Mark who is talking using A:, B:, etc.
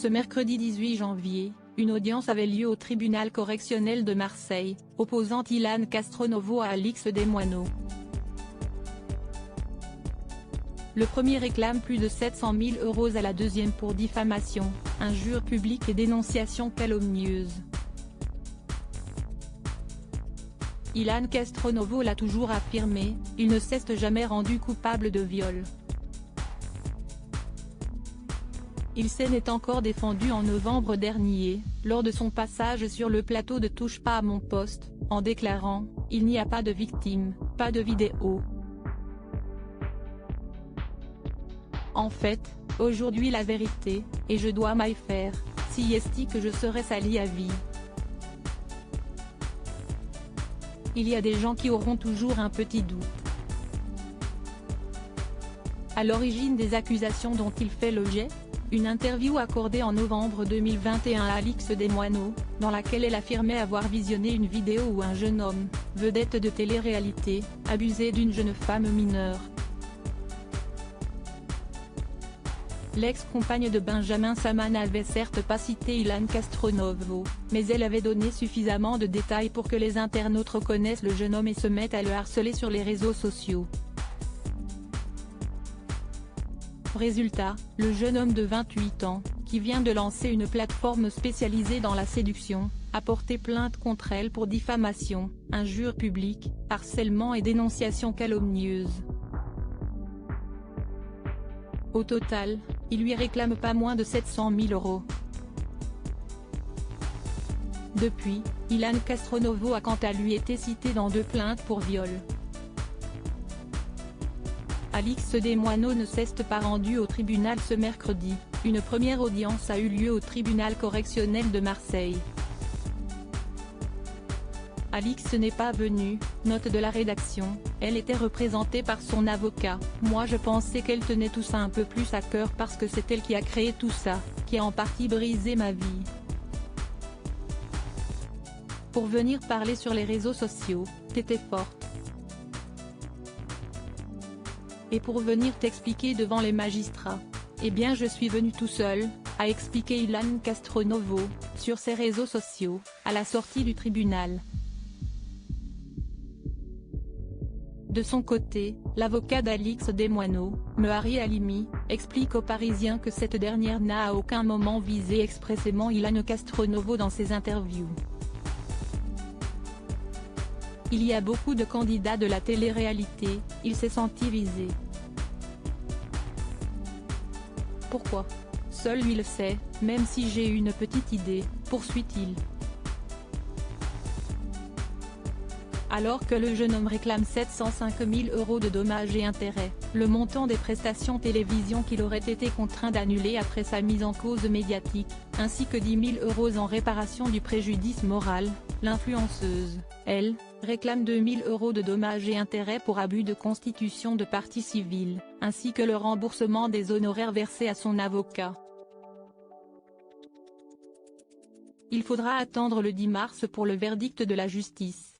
A: Ce mercredi 18 janvier, une audience avait lieu au tribunal correctionnel de Marseille, opposant Ilan Castronovo à Alix Desmoineaux. Le premier réclame plus de 700 000 € à la deuxième pour diffamation, injure publique et dénonciation calomnieuse. Ilan Castronovo l'a toujours affirmé, il ne s'est jamais rendu coupable de viol. Il s'en est encore défendu en novembre dernier, lors de son passage sur le plateau de Touche pas à mon poste, en déclarant « Il n'y a pas de victime, pas de vidéo. En fait, aujourd'hui la vérité, et je dois m'y faire, si est que je serai sali à vie. Il y a des gens qui auront toujours un petit doute. À l'origine des accusations dont il fait l'objet, une interview accordée en novembre 2021 à Alix Desmoineaux, dans laquelle elle affirmait avoir visionné une vidéo où un jeune homme, vedette de télé-réalité, abusait d'une jeune femme mineure. L'ex-compagne de Benjamin Sama n'avait certes pas cité Ilan Castronovo, mais elle avait donné suffisamment de détails pour que les internautes reconnaissent le jeune homme et se mettent à le harceler sur les réseaux sociaux. Résultat, le jeune homme de 28 ans, qui vient de lancer une plateforme spécialisée dans la séduction, a porté plainte contre elle pour diffamation, injure publique, harcèlement et dénonciation calomnieuse. Au total, il lui réclame pas moins de 700 000 €. Depuis, Ilan Castronovo a quant à lui été cité dans 2 plaintes pour viol. Alix Desmoineaux ne s'est pas rendue au tribunal ce mercredi, une première audience a eu lieu au tribunal correctionnel de Marseille. Alix n'est pas venue, note de la rédaction, elle était représentée par son avocat. Moi je pensais qu'elle tenait tout ça un peu plus à cœur parce que c'est elle qui a créé tout ça, qui a en partie brisé ma vie. Pour venir parler sur les réseaux sociaux, t'étais forte. Et pour venir t'expliquer devant les magistrats, eh bien je suis venu tout seul, a expliqué Ilan Castronovo, sur ses réseaux sociaux, à la sortie du tribunal. De son côté, l'avocat d'Alix Desmoineaux, Mehari Halimi, explique aux Parisiens que cette dernière n'a à aucun moment visé expressément Ilan Castronovo dans ses interviews. Il y a beaucoup de candidats de la télé-réalité, il s'est senti visé. Pourquoi? Seul lui le sait, même si j'ai une petite idée, poursuit-il. Alors que le jeune homme réclame 705 000 € de dommages et intérêts, le montant des prestations télévision qu'il aurait été contraint d'annuler après sa mise en cause médiatique, ainsi que 10 000 € en réparation du préjudice moral, l'influenceuse, elle, réclame 2 000 € de dommages et intérêts pour abus de constitution de partie civile, ainsi que le remboursement des honoraires versés à son avocat. Il faudra attendre le 10 mars pour le verdict de la justice.